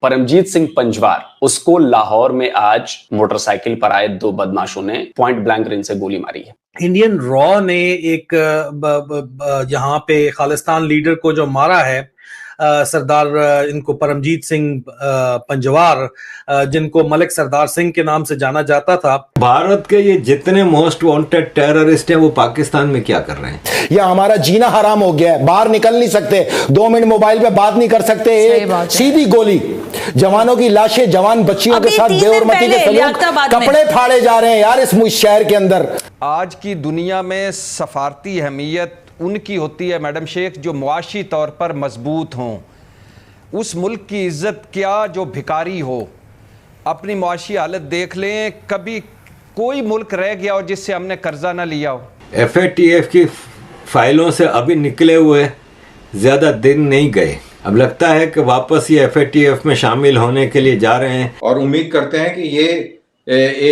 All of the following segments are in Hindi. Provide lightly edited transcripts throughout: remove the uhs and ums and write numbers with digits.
परमजीत सिंह पंजवार, उसको लाहौर में आज मोटरसाइकिल पर आए दो बदमाशों ने पॉइंट ब्लैंक रेंज से गोली मारी है। इंडियन रॉ ने एक यहाँ पे खालिस्तान लीडर को जो मारा है, सरदार इनको परमजीत सिंह पंजवार, जिनको मलिक सरदार सिंह के नाम से जाना जाता था। भारत के ये जितने मोस्ट वांटेड टेररिस्ट हैं वो पाकिस्तान में क्या कर रहे हैं? ये हमारा जीना हराम हो गया है, बाहर निकल नहीं सकते, 2 मिनट मोबाइल पे बात नहीं कर सकते, एक सीधी गोली, जवानों की लाशें, जवान बच्चियों के साथ बेहरमती के सलूक, कपड़े फाड़े जा रहे हैं यार इस शहर के अंदर। आज की दुनिया में सफारती अहमियत उनकी होती है मैडम शेख जो मुआशी तौर पर मजबूत हों। उस मुल्क की इज्जत क्या जो भिखारी हो। अपनी मुआशी हालत देख लें, कभी कोई मुल्क रह गया हो जिससे हमने कर्जा ना लिया हो। FATF की फाइलों से अभी निकले हुए ज़्यादा दिन नहीं गए, अब लगता है कि वापस ये FATF में शामिल होने के लिए जा रहे हैं और उम्मीद करते हैं कि ये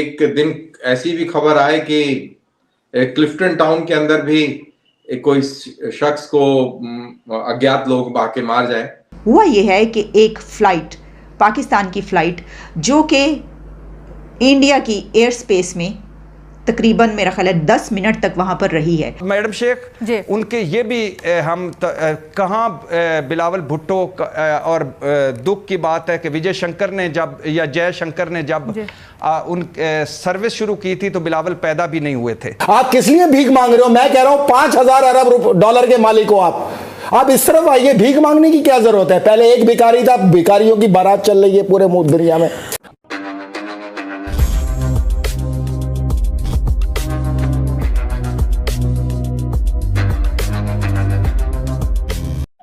एक दिन ऐसी भी खबर आए कि क्लिफ्टन टाउन के अंदर भी कोई शख्स को अज्ञात लोग बाके मार जाए। हुआ ये है कि एक फ्लाइट, पाकिस्तान की फ्लाइट जो कि इंडिया की एयर स्पेस में तकरीबन मेरा ख्याल है 10 मिनट तक वहां पर रही है। मैडम शेख उनके ये भी हम कहाँ बिलावल भुट्टो और दुख की बात है कि विजय शंकर ने जब या जय शंकर ने जब उन सर्विस शुरू की थी तो बिलावल पैदा भी नहीं हुए थे। आप किस लिए भीख मांग रहे हो? मैं कह रहा हूं 5,000 अरब डॉलर के मालिक हो आप इस तरफ आइए, भीख मांगने की क्या जरूरत है? पहले एक भिखारी था, भिखारियों की बारात चल रही है पूरे दुनिया में।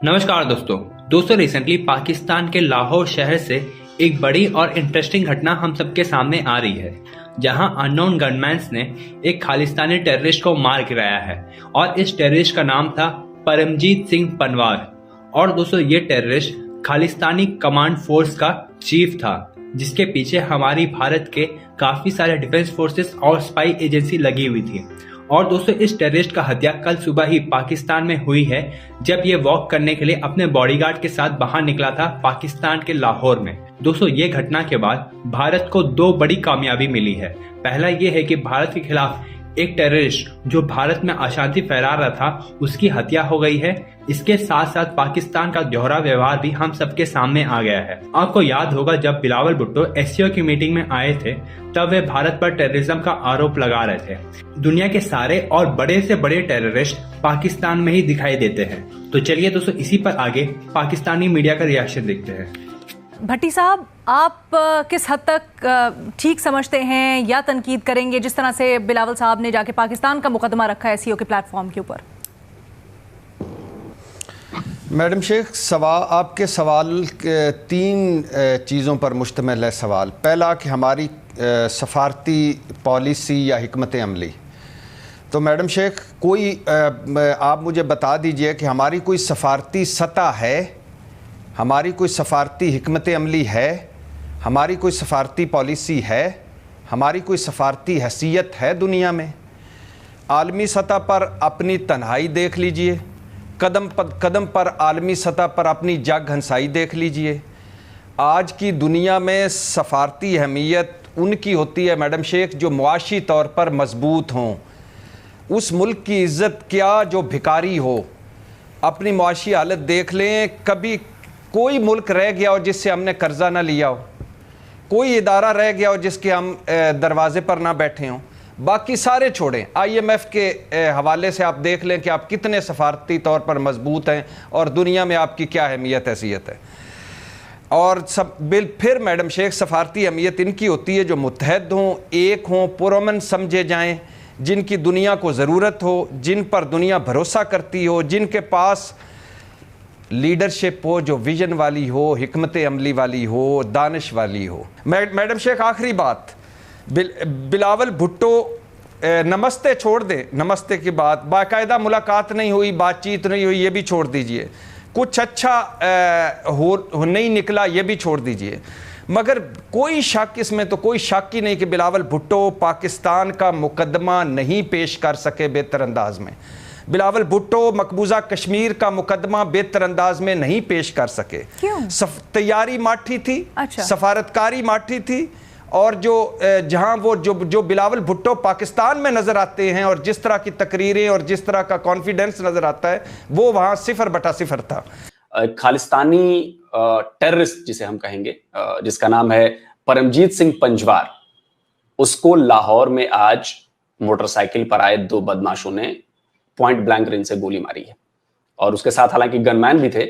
नमस्कार दोस्तों रिसेंटली पाकिस्तान के लाहौर शहर से एक बड़ी और इंटरेस्टिंग घटना हम सबके सामने आ रही है, जहां अननोन गनमैन्स ने एक खालिस्तानी टेररिस्ट को मार गिराया है और इस टेररिस्ट का नाम था परमजीत सिंह पंजवार। और दोस्तों ये टेररिस्ट खालिस्तानी कमांड फोर्स का चीफ था, जिसके पीछे हमारी भारत के काफी सारे डिफेंस फोर्सेस और स्पाई एजेंसी लगी हुई थी। और दोस्तों इस टेररिस्ट का हत्या कल सुबह ही पाकिस्तान में हुई है, जब ये वॉक करने के लिए अपने बॉडीगार्ड के साथ बाहर निकला था पाकिस्तान के लाहौर में। दोस्तों ये घटना के बाद भारत को 2 बड़ी कामयाबी मिली है। पहला ये है कि भारत के खिलाफ एक टेररिस्ट जो भारत में अशांति फैला रहा था उसकी हत्या हो गई है। इसके साथ साथ पाकिस्तान का दोहरा व्यवहार भी हम सबके सामने आ गया है। आपको याद होगा जब बिलावल भुट्टो SCO की मीटिंग में आए थे तब वे भारत पर टेररिज्म का आरोप लगा रहे थे। दुनिया के सारे और बड़े से बड़े टेररिस्ट पाकिस्तान में ही दिखाई देते हैं। तो चलिए दोस्तों इसी पर आगे पाकिस्तानी मीडिया का रिएक्शन देखते हैं। भट्टी साहब, आप किस हद तक ठीक समझते हैं या तनकीद करेंगे जिस तरह से बिलावल साहब ने जाके पाकिस्तान का मुकदमा रखा है SCO के प्लेटफॉर्म के ऊपर? मैडम शेख आपके सवाल 3 चीज़ों पर मुश्तमिल है सवाल। पहला कि हमारी सफारती पॉलिसी या हिकमत अमली। तो मैडम शेख कोई आप मुझे बता दीजिए कि हमारी कोई सफारती सतह है, हमारी कोई सफारती हिकमत अमली है, हमारी कोई सफारती पॉलिसी है, हमारी कोई सफारती हैसियत है दुनिया में? आलमी सतह पर अपनी तन्हाई देख लीजिए, कदम पर आलमी सतह पर अपनी जग हंसाई देख लीजिए। आज की दुनिया में सफारती अहमियत उनकी होती है मैडम शेख जो मुआशी तौर पर मजबूत हों। उस मुल्क की इज्जत क्या जो भिखारी हो। अपनी मुआशी हालत देख लें, कभी कोई मुल्क रह गया हो जिससे हमने कर्जा ना लिया हो, कोई इदारा रह गया हो जिसके हम दरवाजे पर ना बैठे हों। बाकी सारे छोड़ें, IMF के हवाले से आप देख लें कि आप कितने सफारती तौर पर मजबूत हैं और दुनिया में आपकी क्या अहमियत हैसियत है। और फिर मैडम शेख सफारती अहमियत इनकी होती है जो मुत्तहद हों, एक हों, पुरअमन समझे जाएं, जिनकी दुनिया को ज़रूरत हो, जिन पर दुनिया भरोसा करती हो, जिनके पास लीडरशिप हो जो विजन वाली हो, हिकमत अमली वाली हो, दानिश वाली हो। मैडम शेख आखिरी बात, बिलावल भुट्टो नमस्ते छोड़ दे, नमस्ते की बात, बाकायदा मुलाकात नहीं हुई, बातचीत नहीं हुई, ये भी छोड़ दीजिए, कुछ अच्छा हो नहीं निकला, ये भी छोड़ दीजिए, मगर कोई शक इसमें तो कोई शक ही नहीं कि बिलावल भुट्टो पाकिस्तान का मुकदमा नहीं पेश कर सके बेहतर अंदाज में। बिलावल भुट्टो मकबूजा कश्मीर का मुकदमा बेहतर अंदाज में नहीं पेश कर सके। क्यों? तैयारी माठी थी, अच्छा। सफारतकारी माठी थी, और जहां वो जो बिलावल भुट्टो पाकिस्तान में नजर आते हैं और जिस तरह की तकरीरें और जिस तरह का कॉन्फिडेंस नजर आता है वो वहां 0/0 था। खालिस्तानी टेररिस्ट जिसे हम कहेंगे, जिसका नाम है परमजीत सिंह पंजवार, उसको लाहौर में आज मोटरसाइकिल पर आए 2 बदमाशों ने पॉइंट ब्लैंक रेंज से गोली मारी है। और उसके साथ हालांकि गनमैन भी थे।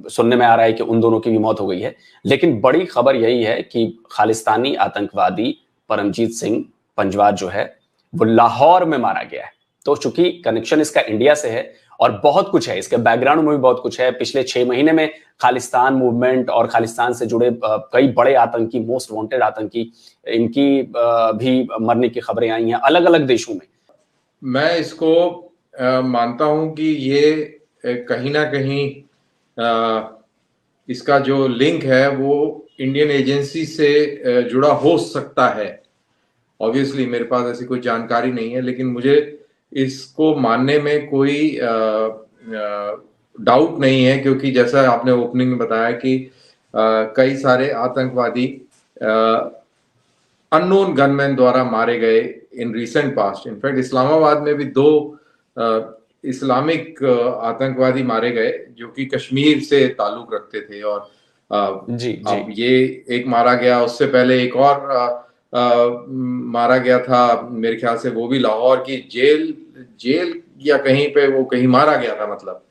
सुनने में आ रहा है कि उन दोनों की भी मौत हो गई है। लेकिन बड़ी खबर यही है कि खालिस्तानी आतंकवादी परमजीत सिंह पंजवार जो है वो लाहौर में मारा गया है। तो चूंकि कनेक्शन इसका इंडिया से है और बहुत कुछ है, इसके बैकग्राउंड में भी बहुत कुछ है। पिछले 6 महीने में खालिस्तान मूवमेंट और खालिस्तान से जुड़े कई बड़े आतंकी, मोस्ट वांटेड आतंकी, इनकी भी मरने की खबरें आई हैं अलग अलग देशों में। मैं इसको मानता हूं कि ये कहीं ना कहीं इसका जो लिंक है वो इंडियन एजेंसी से जुड़ा हो सकता है। ऑब्वियसली मेरे पास ऐसी कोई जानकारी नहीं है, लेकिन मुझे इसको मानने में कोई डाउट नहीं है, क्योंकि जैसा आपने ओपनिंग में बताया कि कई सारे आतंकवादी अननोन गनमैन द्वारा मारे गए in recent past. In fact Islamabad में भी 2 इस्लामिक आतंकवादी मारे गए जो कि कश्मीर से ताल्लुक रखते थे। और अब ये एक मारा गया, उससे पहले एक और मारा गया था, मेरे ख्याल से वो भी लाहौर की जेल या कहीं पे वो कहीं मारा गया था। मतलब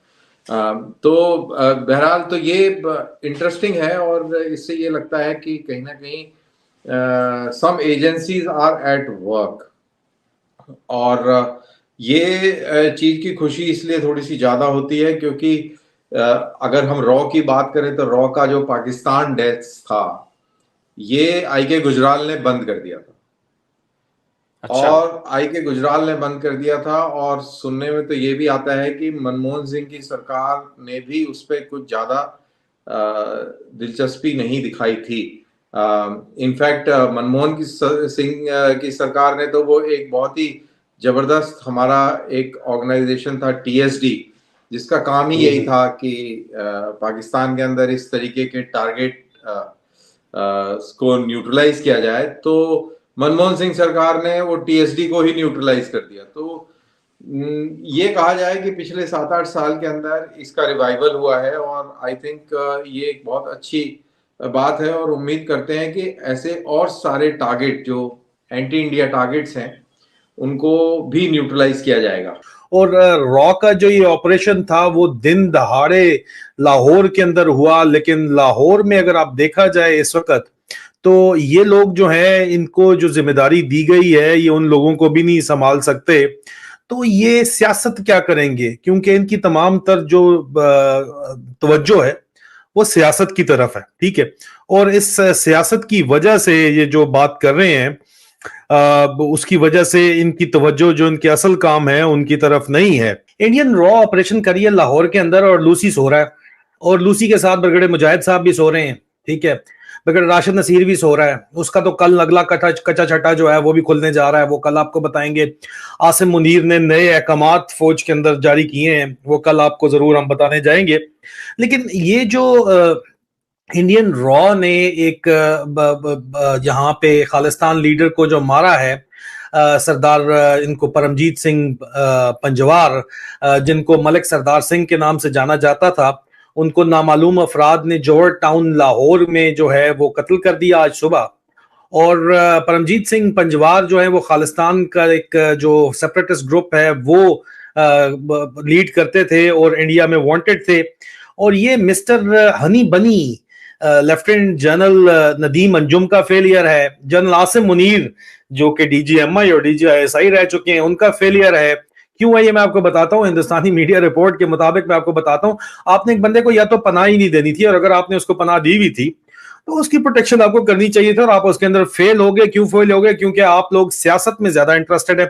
तो बहरहाल तो ये इंटरेस्टिंग है और इससे ये लगता है कि कहीं ना कहीं सम एजेंसीज आर एट वर्क। और ये चीज की खुशी इसलिए थोड़ी सी ज्यादा होती है क्योंकि अगर हम रॉ की बात करें तो रॉ का जो पाकिस्तान डेस्क था ये आई.के. गुजराल ने बंद कर दिया था। अच्छा। और आई.के. गुजराल ने बंद कर दिया था, और सुनने में तो ये भी आता है कि मनमोहन सिंह की सरकार ने भी उस पर कुछ ज्यादा दिलचस्पी नहीं दिखाई थी। इनफैक्ट मनमोहन सिंह की सरकार ने तो वो एक बहुत ही जबरदस्त हमारा एक ऑर्गेनाइजेशन था TSD, जिसका काम ही यही था कि पाकिस्तान के अंदर इस तरीके के टारगेट को न्यूट्रलाइज किया जाए। तो मनमोहन सिंह सरकार ने वो TSD को ही न्यूट्रलाइज कर दिया। तो ये कहा जाए कि पिछले 7-8 साल के अंदर इसका रिवाइवल हुआ है, और आई थिंक ये एक बहुत अच्छी बात है। और उम्मीद करते हैं कि ऐसे और सारे टारगेट जो एंटी इंडिया टारगेट्स हैं उनको भी न्यूट्रलाइज किया जाएगा। और रॉ का जो ये ऑपरेशन था वो दिन दहाड़े लाहौर के अंदर हुआ, लेकिन लाहौर में अगर आप देखा जाए इस वक्त तो ये लोग जो हैं इनको जो जिम्मेदारी दी गई है ये उन लोगों को भी नहीं संभाल सकते। तो ये सियासत क्या करेंगे, क्योंकि इनकी तमाम तर जो तवज्जो है वो सियासत की तरफ है। ठीक है, और इस सियासत की वजह से ये जो बात कर रहे हैं उसकी वजह से इनकी तवज्जो जो इनके असल काम है उनकी तरफ नहीं है। इंडियन रॉ ऑपरेशन करिए लाहौर के अंदर और लूसी सो रहा है, और लूसी के साथ ब्रिगेडियर मुजाहिद साहब भी सो रहे हैं। ठीक है, ब्रिगेडियर राशिद नसीर भी सो रहा है। उसका तो कल अगला कच्चा छट्टा जो है वो भी खुलने जा रहा है, वो कल आपको बताएंगे। आसिम मुनीर ने नए अहकामात फौज के अंदर जारी किए हैं, वो कल आपको जरूर हम बताने जाएंगे। लेकिन ये जो इंडियन रॉ ने एक यहाँ पे खालिस्तान लीडर को जो मारा है, सरदार इनको परमजीत सिंह पंजवार, जिनको मलिक सरदार सिंह के नाम से जाना जाता था, उनको नामालूम अफराद ने जौहर टाउन लाहौर में जो है वो कत्ल कर दिया आज सुबह। और परमजीत सिंह पंजवार जो है वो खालिस्तान का एक जो सेपरेटिस्ट ग्रुप है वो लीड करते थे और इंडिया में वांटेड थे। और ये मिस्टर हनी बनी लेफ्टिनेंट जनरल नदीम अंजुम का फेलियर है, जनरल आसिम मुनीर जो कि DGMI और DGISI रह चुके हैं उनका फेलियर है। क्यों है ये मैं आपको बताता हूँ। हिंदुस्तानी मीडिया रिपोर्ट के मुताबिक मैं आपको बताता हूँ, आपने एक बंदे को या तो पनाह ही नहीं देनी थी, और अगर आपने उसको पनाह दी हुई थी तो उसकी प्रोटेक्शन आपको करनी चाहिए था, और आप उसके अंदर फेल हो गए। क्यों फेल हो गए? क्योंकि आप लोग सियासत में ज्यादा इंटरेस्टेड है।